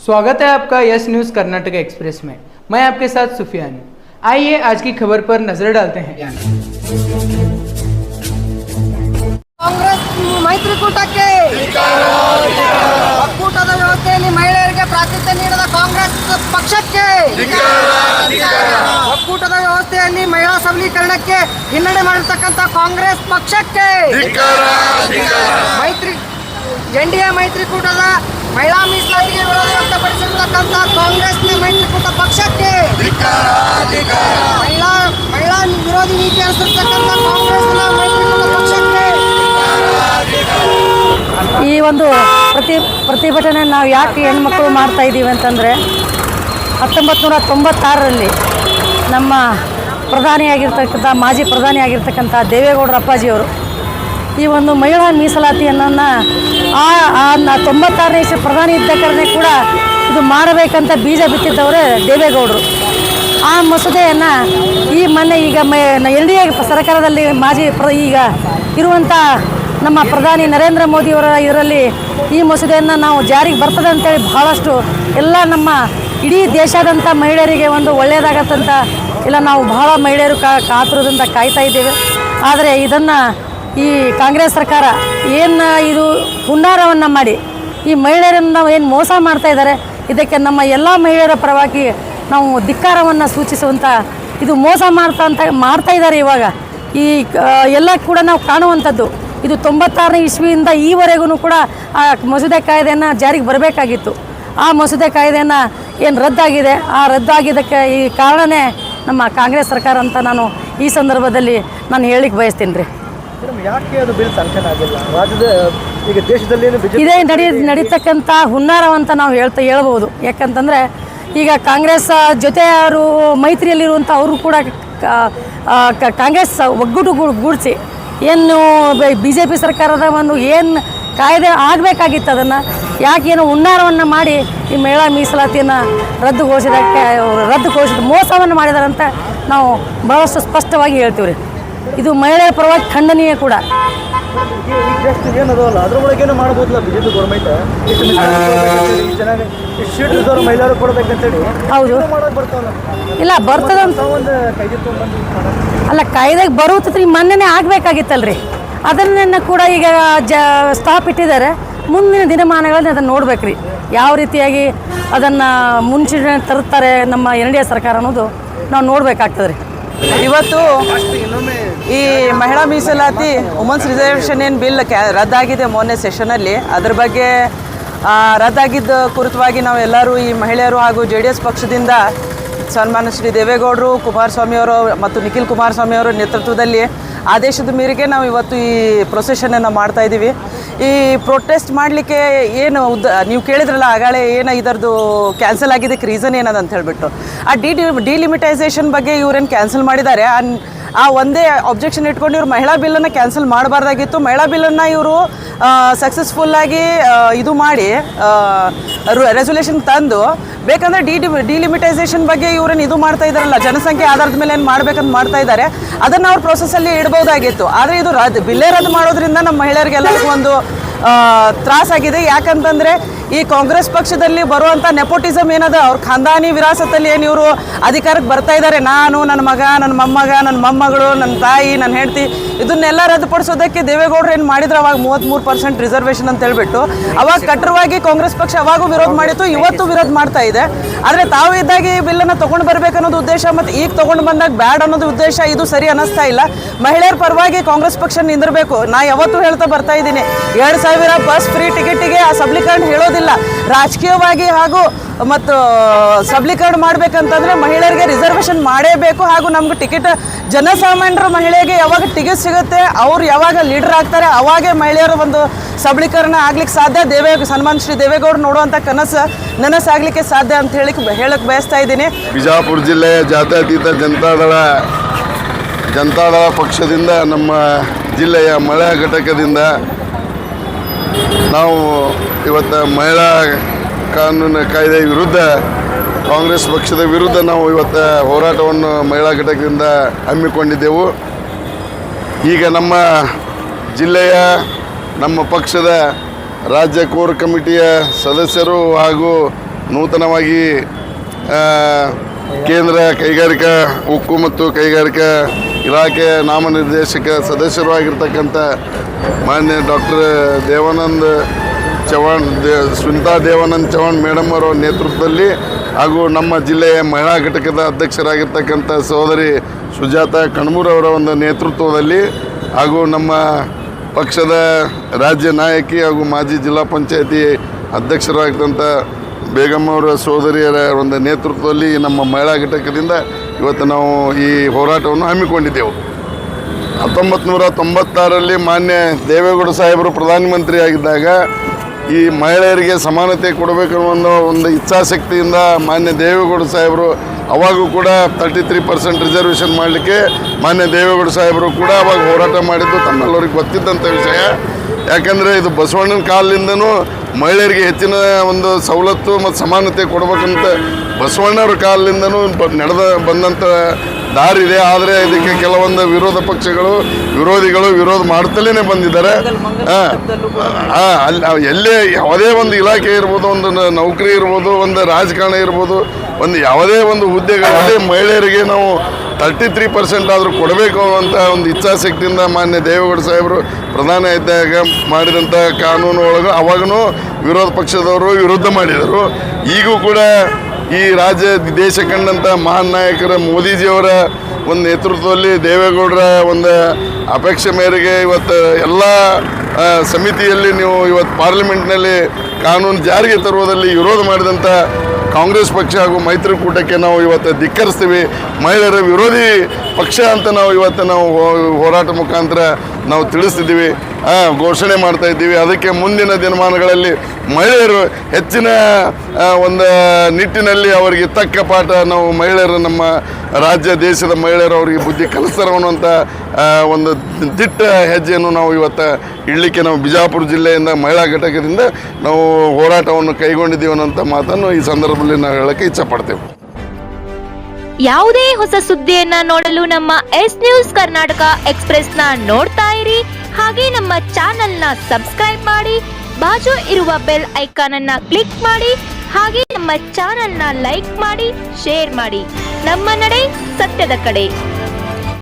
स्वागत है आपका यस न्यूज़ कर्नाटक एक्सप्रेस में। मैं आपके साथ सुफियान। आइए आज की खबर पर नजर डालते हैं। ಕಾಂಗ್ರೆಸ್ ಮೈತ್ರಿಕೂಟಕ್ಕೆ ಒಕ್ಕೂಟದ ವ್ಯವಸ್ಥೆಯಲ್ಲಿ ಮಹಿಳೆಯರಿಗೆ ಪ್ರಾತಿನಿಧ್ಯ ನೀಡದ ಕಾಂಗ್ರೆಸ್ ಪಕ್ಷಕ್ಕೆ, ಒಕ್ಕೂಟದ ವ್ಯವಸ್ಥೆಯಲ್ಲಿ ಮಹಿಳಾ ಸಬಲೀಕರಣಕ್ಕೆ ಹಿನ್ನಡೆ ಮಾಡಿರ್ತಕ್ಕಂಥ ಕಾಂಗ್ರೆಸ್ ಪಕ್ಷಕ್ಕೆ, ಎನ್ಡಿಎ ಮೈತ್ರಿಕೂಟದ ಮಹಿಳಾ ಮೀಸಲಾತಿಗೆ ವಿರೋಧ ವ್ಯಕ್ತಪಡಿಸಿರ್ತಕ್ಕಂಥ ಕಾಂಗ್ರೆಸ್ನ ಮೈತ್ರಿಕೂಟ ಪಕ್ಷಕ್ಕೆ, ಮಹಿಳಾ ವಿರೋಧಿ ನೀತಿ ಅನುಸರಿಸತಕ್ಕಂಥ ಕಾಂಗ್ರೆಸ್ನ ಮೈತ್ರಿಕೂಟ ಪಕ್ಷಕ್ಕೆ ಈ ಒಂದು ಪ್ರತಿಭಟನೆ ನಾವು ಯಾಕೆ ಹೆಣ್ಮಕ್ಳು ಮಾಡ್ತಾ ಇದ್ದೀವಿ ಅಂತಂದರೆ 1996ರಲ್ಲಿ ನಮ್ಮ ಮಾಜಿ ಪ್ರಧಾನಿಯಾಗಿರ್ತಕ್ಕಂಥ ದೇವೇಗೌಡರ ಅಪ್ಪಾಜಿಯವರು ಈ ಒಂದು ಮಹಿಳಾ ಮೀಸಲಾತಿಯನ್ನು 96ನೇ ಇಸ್ವಿ ಪ್ರಧಾನಿ ಇದ್ದಕ್ಕೇ ಕೂಡ ಇದು ಮಾಡಬೇಕಂತ ಬೀಜ ಬಿತ್ತಿದ್ದವರೇ ದೇವೇಗೌಡರು. ಆ ಮಸೂದೆಯನ್ನು ಈ ಮೊನ್ನೆ ಈಗ NDA ಸರ್ಕಾರದಲ್ಲಿ ಈಗ ಇರುವಂಥ ನಮ್ಮ ಪ್ರಧಾನಿ ನರೇಂದ್ರ ಮೋದಿಯವರ ಇದರಲ್ಲಿ ಈ ಮಸೂದೆಯನ್ನು ನಾವು ಜಾರಿಗೆ ಬರ್ತದೆ ಅಂತೇಳಿ ಬಹಳಷ್ಟು ಎಲ್ಲ ನಮ್ಮ ಇಡೀ ದೇಶಾದ್ಯಂತ ಮಹಿಳೆಯರಿಗೆ ಒಂದು ಒಳ್ಳೆಯದಾಗತ್ತಂತ ಇಲ್ಲ ನಾವು ಬಹಳ ಮಹಿಳೆಯರು ಕಾತುರದಿಂದ ಕಾಯ್ತಾ ಇದ್ದೇವೆ. ಆದರೆ ಇದನ್ನು ಈ ಕಾಂಗ್ರೆಸ್ ಸರ್ಕಾರ ಇದು ಹುನ್ನಾರವನ್ನು ಮಾಡಿ ಈ ಮಹಿಳೆಯರನ್ನು ಏನು ಮೋಸ ಮಾಡ್ತಾ ಇದ್ದಾರೆ, ಇದಕ್ಕೆ ನಮ್ಮ ಎಲ್ಲ ಮಹಿಳೆಯರ ಪರವಾಗಿ ನಾವು ಧಿಕ್ಕಾರವನ್ನು ಸೂಚಿಸುವಂಥ ಇದು ಮೋಸ ಮಾಡ್ತಾ ಇದ್ದಾರೆ. ಇವಾಗ ಈ ಎಲ್ಲ ಕೂಡ ನಾವು ಕಾಣುವಂಥದ್ದು ಇದು 96ನೇ ಇಸ್ವಿಯಿಂದ ಈವರೆಗೂ ಕೂಡ ಆ ಮಸೂದೆ ಕಾಯ್ದೆಯನ್ನು ಜಾರಿಗೆ ಬರಬೇಕಾಗಿತ್ತು. ಆ ಮಸೂದೆ ಕಾಯ್ದೆಯನ್ನು ಏನು ರದ್ದಾಗಿದೆ, ಆ ರದ್ದಾಗಿದ್ದಕ್ಕೆ ಈ ಕಾರಣವೇ ನಮ್ಮ ಕಾಂಗ್ರೆಸ್ ಸರ್ಕಾರ ಅಂತ ನಾನು ಈ ಸಂದರ್ಭದಲ್ಲಿ ನಾನು ಹೇಳಲಿಕ್ಕೆ ಬಯಸ್ತೀನಿ ರೀ. ಯಾಕೆ ಅದು ಬಿಲ್ ಸ್ಯಾಂಕ್ಷನ್ ಆಗಿಲ್ಲ? ರಾಜ್ಯದ ಈಗ ದೇಶದಲ್ಲಿ ಇದೇ ನಡೀತಕ್ಕಂಥ ಹುನ್ನಾರವಂತ ನಾವು ಹೇಳ್ಬೋದು. ಯಾಕಂತಂದರೆ ಈಗ ಕಾಂಗ್ರೆಸ್ ಜೊತೆ ಅವರು ಮೈತ್ರಿಯಲ್ಲಿರುವಂಥ ಅವರು ಕೂಡ ಕಾಂಗ್ರೆಸ್ ಒಗ್ಗೂಡಿಸಿ ಏನು BJP ಸರ್ಕಾರದ ಒಂದು ಏನು ಕಾಯ್ದೆ ಆಗಬೇಕಾಗಿತ್ತು ಅದನ್ನು ಯಾಕೇನು ಹುನ್ನಾರವನ್ನು ಮಾಡಿ ಈ ಮಹಿಳಾ ಮೀಸಲಾತಿಯನ್ನು ರದ್ದುಗೊಳಿಸಿದ ಮೋಸವನ್ನು ಮಾಡಿದಾರಂತ ನಾವು ಬಹಳಷ್ಟು ಸ್ಪಷ್ಟವಾಗಿ ಹೇಳ್ತೀವಿ ರೀ. ಇದು ಮಹಿಳೆಯರ ಪರವಾಗಿ ಖಂಡನೀಯ ಕೂಡ. ಏನದಲ್ಲ ಅದ್ರೊಳಗೇನು ಮಾಡ್ಬೋದಲ್ಲ BJP ಗೌರ್ಮೆಂಟ್ ಮಹಿಳೆಯರು ಕೊಡಬೇಕಂತೇಳಿ. ಹೌದು, ಇಲ್ಲ ಬರ್ತದೆ ಅಲ್ಲ ಕಾಯ್ದೆಗೆ ಬರುತ್ತದ್ರಿ. ಮೊನ್ನೆನೇ ಆಗಬೇಕಾಗಿತ್ತಲ್ರಿ, ಅದನ್ನು ಕೂಡ ಈಗ ಸ್ಟಾಪ್ ಇಟ್ಟಿದ್ದಾರೆ. ಮುಂದಿನ ದಿನಮಾನಗಳಲ್ಲಿ ಅದನ್ನು ನೋಡ್ಬೇಕು ರೀ, ಯಾವ ರೀತಿಯಾಗಿ ಅದನ್ನು ಮುನ್ಸೂಚನೆ ತರುತ್ತಾರೆ ನಮ್ಮ NDA ಸರ್ಕಾರ ಅನ್ನೋದು ನಾವು ನೋಡಬೇಕಾಗ್ತದೆ ರೀ. ಇವತ್ತು ಈ ಮಹಿಳಾ ಮೀಸಲಾತಿ ವುಮೆನ್ಸ್ ರಿಸರ್ವೇಷನ್ ಏನು ಬಿಲ್ ರದ್ದಾಗಿದೆ ಮೊನ್ನೆ ಸೆಷನಲ್ಲಿ, ಅದ್ರ ಬಗ್ಗೆ ರದ್ದಾಗಿದ್ದ ಕುರಿತವಾಗಿ ನಾವೆಲ್ಲರೂ ಈ ಮಹಿಳೆಯರು ಹಾಗೂ JDS ಪಕ್ಷದಿಂದ ಸನ್ಮಾನ್ಯ ಶ್ರೀ ದೇವೇಗೌಡರು, ಕುಮಾರಸ್ವಾಮಿಯವರು ಮತ್ತು ನಿಖಿಲ್ ಕುಮಾರಸ್ವಾಮಿಯವರ ನೇತೃತ್ವದಲ್ಲಿ ಆದೇಶದ ಮೇರೆಗೆ ನಾವು ಇವತ್ತು ಈ ಪ್ರೊಸೆಷನನ್ನು ಮಾಡ್ತಾ ಇದ್ದೀವಿ. ಈ ಪ್ರೊಟೆಸ್ಟ್ ಮಾಡಲಿಕ್ಕೆ ಏನು ನೀವು ಕೇಳಿದ್ರಲ್ಲ ಆಗಾಳೆ ಇದರದ್ದು ಕ್ಯಾನ್ಸಲ್ ಆಗಿದ್ದಕ್ಕೆ ರೀಸನ್ ಏನದ ಅಂತ ಹೇಳಿಬಿಟ್ಟು ಡಿಲಿಮಿಟೈಸೇಷನ್ ಬಗ್ಗೆ ಇವರೇನು ಕ್ಯಾನ್ಸಲ್ ಮಾಡಿದ್ದಾರೆ. ಆ ಒಂದೇ ಅಬ್ಜೆಕ್ಷನ್ ಇಟ್ಕೊಂಡು ಇವರು ಮಹಿಳಾ ಬಿಲ್ಲನ್ನು ಕ್ಯಾನ್ಸಲ್ ಮಾಡಬಾರ್ದಾಗಿತ್ತು. ಮಹಿಳಾ ಬಿಲ್ಲನ್ನು ಇವರು ಸಕ್ಸಸ್ಫುಲ್ಲಾಗಿ ಇದು ಮಾಡಿ ರೆಸೊಲ್ಯೂಷನ್ ತಂದು ಬೇಕಂದರೆ ಡಿಲಿಮಿಟೈಸೇಷನ್ ಬಗ್ಗೆ ಇವ್ರೇನು ಇದು ಮಾಡ್ತಾ ಇದ್ದಾರಲ್ಲ, ಜನಸಂಖ್ಯೆ ಆಧಾರದ ಮೇಲೆ ಏನು ಮಾಡ್ಬೇಕಂತ ಮಾಡ್ತಾ ಇದ್ದಾರೆ, ಅದನ್ನು ಅವ್ರ ಪ್ರೊಸೆಸ್ಸಲ್ಲಿ ಇಡ್ಬೋದಾಗಿತ್ತು. ಆದರೆ ಇದು ಬಿಲ್ಲೇ ರದ್ದು ಮಾಡೋದ್ರಿಂದ ನಮ್ಮ ಮಹಿಳೆಯರಿಗೆಲ್ಲರಿಗೂ ಒಂದು ತ್ರಾಸಾಗಿದೆ. ಯಾಕಂತಂದರೆ ಈ ಕಾಂಗ್ರೆಸ್ ಪಕ್ಷದಲ್ಲಿ ಬರುವಂಥ ನೆಪೋಟಿಸಮ್ ಏನದ, ಅವ್ರ ಖಾನ್ದಾನಿ ವಿರಾಸತಲ್ಲಿ ಏನು ಇವರು ಅಧಿಕಾರಕ್ಕೆ ಬರ್ತಾ ಇದ್ದಾರೆ, ನಾನು, ನನ್ನ ಮಗ, ನನ್ನ ಮೊಮ್ಮಗ, ನನ್ನ ಮೊಮ್ಮಗಳು, ನನ್ನ ತಾಯಿ, ನನ್ನ ಹೆಂಡತಿ, ಇದನ್ನೆಲ್ಲ ರದ್ದುಪಡಿಸೋದಕ್ಕೆ ದೇವೇಗೌಡರು ಏನು ಮಾಡಿದ್ರು ಅವಾಗ 33% ರಿಸರ್ವೇಷನ್ ಅಂತ ಹೇಳ್ಬಿಟ್ಟು ಅವಾಗ ಕಟ್ಟರವಾಗಿ ಕಾಂಗ್ರೆಸ್ ಪಕ್ಷ ಅವಾಗೂ ವಿರೋಧ ಮಾಡಿತ್ತು, ಇವತ್ತು ವಿರೋಧ ಮಾಡ್ತಾ ಇದೆ. ಆದರೆ ತಾವು ಇದ್ದಾಗ ಈ ಬಿಲ್ಲನ್ನು ತೊಗೊಂಡು ಬರಬೇಕನ್ನೋದು ಉದ್ದೇಶ ಮತ್ತು ಈಗ ತೊಗೊಂಡು ಬಂದಾಗ ಬ್ಯಾಡ್ ಅನ್ನೋದು ಉದ್ದೇಶ ಇದು ಸರಿ ಅನ್ನಿಸ್ತಾ ಇಲ್ಲ. ಮಹಿಳೆಯರ ಪರವಾಗಿ ಕಾಂಗ್ರೆಸ್ ಪಕ್ಷ ನಿಂದಿರಬೇಕು. ನಾ ಯಾವತ್ತೂ ಹೇಳ್ತಾ ಬರ್ತಾ ಇದ್ದೀನಿ, 2000 ಬಸ್ ಫ್ರೀ ಟಿಕೆಟಿಗೆ ಆ ಸಬಲೀಕರಣ ಹೇಳೋದಿಲ್ಲ. ರಾಜಕೀಯವಾಗಿ ಹಾಗೂ ಮತ್ತು ಸಬಲೀಕರಣ ಮಾಡಬೇಕಂತಂದರೆ ಮಹಿಳೆಯರಿಗೆ ರಿಸರ್ವೇಷನ್ ಮಾಡೇಬೇಕು. ಹಾಗೂ ನಮ್ಗೆ ಟಿಕೆಟ್ ಜನಸಾಮಾನ್ಯರ ಮಹಿಳೆಗೆ ಯಾವಾಗ ಟಿಕೆಟ್ ಸಿಗುತ್ತೆ, ಅವ್ರು ಯಾವಾಗ ಲೀಡರ್ ಆಗ್ತಾರೆ ಅವಾಗೇ ಮಹಿಳೆಯರ ಒಂದು ಸಬಲೀಕರಣ ಆಗ್ಲಿಕ್ಕೆ ಸಾಧ್ಯ. ಸನ್ಮಾನ್ ಶ್ರೀ ದೇವೇಗೌಡರು ನೋಡುವಂಥ ನನಸಾಗಲಿಕ್ಕೆ ಸಾಧ್ಯ ಅಂತ ಹೇಳಕ್ಕೆ ಬಯಸ್ತಾ ಇದ್ದೀನಿ. ಬಿಜಾಪುರ ಜಿಲ್ಲೆಯ ಜಾತ್ಯತೀತ ಜನತಾದಳ ಪಕ್ಷದಿಂದ ನಮ್ಮ ಜಿಲ್ಲೆಯ ಮಹಿಳಾ ಘಟಕದಿಂದ ನಾವು ಇವತ್ತು ಮಹಿಳಾ ಕಾನೂನು ಕಾಯ್ದೆ ವಿರುದ್ಧ ಕಾಂಗ್ರೆಸ್ ಪಕ್ಷದ ವಿರುದ್ಧ ನಾವು ಇವತ್ತು ಹೋರಾಟವನ್ನು ಮಹಿಳಾ ಘಟಕದಿಂದ ಹಮ್ಮಿಕೊಂಡಿದ್ದೆವು. ಈಗ ನಮ್ಮ ಜಿಲ್ಲೆಯ ನಮ್ಮ ಪಕ್ಷದ ರಾಜ್ಯ ಕೋರ್ ಕಮಿಟಿಯ ಸದಸ್ಯರು ಹಾಗೂ ನೂತನವಾಗಿ ಕೇಂದ್ರ ಕೈಗಾರಿಕಾ ಉಕ್ಕು ಮತ್ತು ಕೈಗಾರಿಕಾ ಇಲಾಖೆಯ ನಾಮನಿರ್ದೇಶಕ ಸದಸ್ಯರು ಆಗಿರ್ತಕ್ಕಂಥ ಮಾನ್ಯ ಡಾಕ್ಟರ್ ದೇವಾನಂದ್ ಚವಾಣ್ ಸುನಿತಾ ದೇವಾನಂದ್ ಚವಾಣ್ ಮೇಡಮ್ ಅವರ ನೇತೃತ್ವದಲ್ಲಿ ಹಾಗೂ ನಮ್ಮ ಜಿಲ್ಲೆಯ ಮಹಿಳಾ ಘಟಕದ ಅಧ್ಯಕ್ಷರಾಗಿರ್ತಕ್ಕಂಥ ಸಹೋದರಿ ಸುಜಾತ ಕಣ್ಮೂರ್ ಅವರ ಒಂದು ನೇತೃತ್ವದಲ್ಲಿ ಹಾಗೂ ನಮ್ಮ ಪಕ್ಷದ ರಾಜ್ಯ ನಾಯಕಿ ಹಾಗೂ ಮಾಜಿ ಜಿಲ್ಲಾ ಪಂಚಾಯತಿ ಅಧ್ಯಕ್ಷರಾಗಿದ್ದಂಥ ಬೇಗಮ್ ಅವರ ಸಹೋದರಿಯರ ಒಂದು ನೇತೃತ್ವದಲ್ಲಿ ನಮ್ಮ ಮಹಿಳಾ ಘಟಕದಿಂದ ಇವತ್ತು ನಾವು ಈ ಹೋರಾಟವನ್ನು ಹಮ್ಮಿಕೊಂಡಿದ್ದೆವು. 1996ರಲ್ಲಿ ಮಾನ್ಯ ದೇವೇಗೌಡ ಸಾಹೇಬರು ಪ್ರಧಾನಮಂತ್ರಿ ಆಗಿದ್ದಾಗ ಈ ಮಹಿಳೆಯರಿಗೆ ಸಮಾನತೆ ಕೊಡಬೇಕನ್ನೋ ಒಂದು ಇಚ್ಛಾಶಕ್ತಿಯಿಂದ ಮಾನ್ಯ ದೇವೇಗೌಡ ಸಾಹೇಬರು ಅವಾಗೂ ಕೂಡ 33% ರಿಸರ್ವೇಷನ್ ಮಾಡಲಿಕ್ಕೆ ಮಾನ್ಯ ದೇವೇಗೌಡ ಸಾಹೇಬರು ಕೂಡ ಅವಾಗ ಹೋರಾಟ ಮಾಡಿದ್ದು ತಮ್ಮೆಲ್ಲರಿಗೆ ಗೊತ್ತಿದ್ದಂಥ ವಿಷಯ. ಯಾಕಂದರೆ ಇದು ಬಸವಣ್ಣನ ಕಾಲದಿಂದನೂ ಮಹಿಳೆಯರಿಗೆ ಹೆಚ್ಚಿನ ಒಂದು ಸವಲತ್ತು ಮತ್ತು ಸಮಾನತೆ ಕೊಡಬೇಕಂತ ಬಸವಣ್ಣವ್ರ ಕಾಲದಿಂದನೂ ಬಂದಂಥ ದಾರಿ ಇದೆ. ಆದರೆ ಇದಕ್ಕೆ ಕೆಲವೊಂದು ವಿರೋಧ ಪಕ್ಷಗಳು ವಿರೋಧ ಮಾಡ್ತಲೇ ಬಂದಿದ್ದಾರೆ. ಅಲ್ಲಿ ಎಲ್ಲೇ ಯಾವುದೇ ಒಂದು ಇಲಾಖೆ ಇರ್ಬೋದು, ಒಂದು ನೌಕರಿ ಇರ್ಬೋದು, ಒಂದು ರಾಜಕಾರಣ ಇರ್ಬೋದು, ಒಂದು ಯಾವುದೇ ಒಂದು ಹುದ್ದೆಗಳಲ್ಲಿ ಮಹಿಳೆಯರಿಗೆ ನಾವು 33% ಆದರೂ ಕೊಡಬೇಕು ಅಂತ ಒಂದು ಇಚ್ಛಾಶಕ್ತಿಯಿಂದ ಮಾನ್ಯ ದೇವೇಗೌಡ ಸಾಹೇಬರು ಪ್ರಧಾನ ಇದ್ದಾಗ ಮಾಡಿದಂಥ ಕಾನೂನು ಒಳಗೆ ಅವಾಗೂ ವಿರೋಧ ಪಕ್ಷದವರು ವಿರುದ್ಧ ಮಾಡಿದರು. ಈಗೂ ಕೂಡ ಈ ರಾಜ್ಯ ದೇಶ ಕಂಡಂಥ ಮಹಾನ್ ನಾಯಕರ ಮೋದಿಜಿಯವರ ಒಂದು ನೇತೃತ್ವದಲ್ಲಿ ದೇವೇಗೌಡರ ಒಂದು ಅಪೇಕ್ಷೆ ಮೇರೆಗೆ ಇವತ್ತು ಎಲ್ಲ ಸಮಿತಿಯಲ್ಲಿ ನೀವು ಇವತ್ತು ಪಾರ್ಲಿಮೆಂಟ್ನಲ್ಲಿ ಕಾನೂನು ಜಾರಿಗೆ ತರುವುದರಲ್ಲಿ ವಿರೋಧ ಮಾಡಿದಂಥ ಕಾಂಗ್ರೆಸ್ ಪಕ್ಷ ಹಾಗೂ ಮೈತ್ರಿಕೂಟಕ್ಕೆ ನಾವು ಇವತ್ತು ಧಿಕ್ಕರಿಸ್ತೀವಿ. ಮಹಿಳೆಯರ ವಿರೋಧಿ ಪಕ್ಷ ಅಂತ ನಾವು ಹೋರಾಟ ಮುಖಾಂತರ ನಾವು ತಿಳಿಸ್ತಿದ್ದೀವಿ, ಘೋಷಣೆ ಮಾಡ್ತಾ ಇದ್ದೀವಿ. ಅದಕ್ಕೆ ಮುಂದಿನ ದಿನಮಾನಗಳಲ್ಲಿ ಮಹಿಳೆಯರು ಹೆಚ್ಚಿನ ಒಂದು ನಿಟ್ಟಿನಲ್ಲಿ ಅವರಿಗೆ ತಕ್ಕ ಪಾಠ ನಾವು ಮಹಿಳೆಯರು ನಮ್ಮ ರಾಜ್ಯ ದೇಶದ ಮಹಿಳೆಯರು ಅವರಿಗೆ ಬುದ್ಧಿ ಕಲಿಸ್ತಾರೆ ಅನ್ನುವಂಥ ಒಂದು ದಿಟ್ಟ ಹೆಜ್ಜೆಯನ್ನು ನಾವು ಇವತ್ತು ಇಡಲಿಕ್ಕೆ ನಾವು ಬಿಜಾಪುರ ಜಿಲ್ಲೆಯಿಂದ ಮಹಿಳಾ ಘಟಕದಿಂದ ನಾವು ಹೋರಾಟವನ್ನು ಕೈಗೊಂಡಿದ್ದೀವಿ ಅನ್ನೋಂಥ ಮಾತನ್ನು ಈ ಸಂದರ್ಭದಲ್ಲಿ ನಾವು ಹೇಳಕ್ಕೆ ಇಚ್ಛಪಡ್ತೇವೆ. ಯಾವುದೇ ಹೊಸ ಸುದ್ದಿಯನ್ನ ನೋಡಲು ನಮ್ಮ ಎಸ್ ನ್ಯೂಸ್ ಕರ್ನಾಟಕ ಎಕ್ಸ್ಪ್ರೆಸ್ನ ನೋಡ್ತಾ ಇರಿ. ಹಾಗೆ ನಮ್ಮ ಚಾನೆಲ್ನ ಸಬ್ಸ್ಕ್ರೈಬ್ ಮಾಡಿ, ಬಾಜು ಇರುವ ಬೆಲ್ ಐಕಾನ್ ಅನ್ನ ಕ್ಲಿಕ್ ಮಾಡಿ. ಹಾಗೆ ನಮ್ಮ ಚಾನೆಲ್ನ ಲೈಕ್ ಮಾಡಿ, ಶೇರ್ ಮಾಡಿ. ನಮ್ಮ ನಡೆ ಸತ್ಯದ ಕಡೆ.